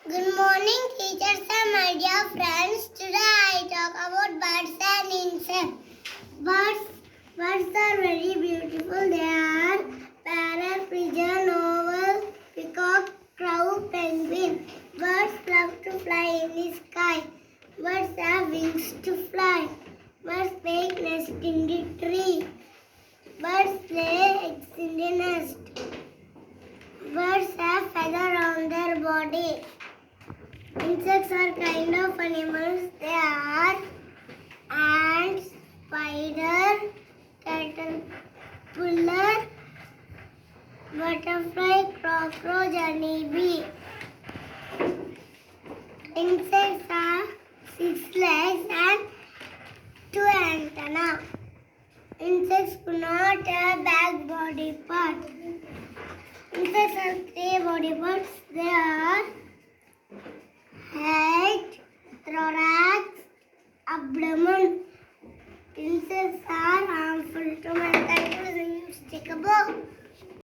Good morning, teachers and my dear friends. Today I talk about birds and insects. Birds are very beautiful. They are parrot, pigeon, owl, peacock, crow, penguin. Birds love to fly in the sky. Birds have wings to fly. Birds make nest in the tree. Birds lay eggs in the nest. Birds have feathers on their body. Insects are kind of animals. They are ants, spider, caterpillar, butterfly, cockroach, honeybee. Insects have 6 legs and 2 antennae. Insects do not have back body parts. Insects have 3 body parts. They are head, thorax, abdomen. Insects are harmful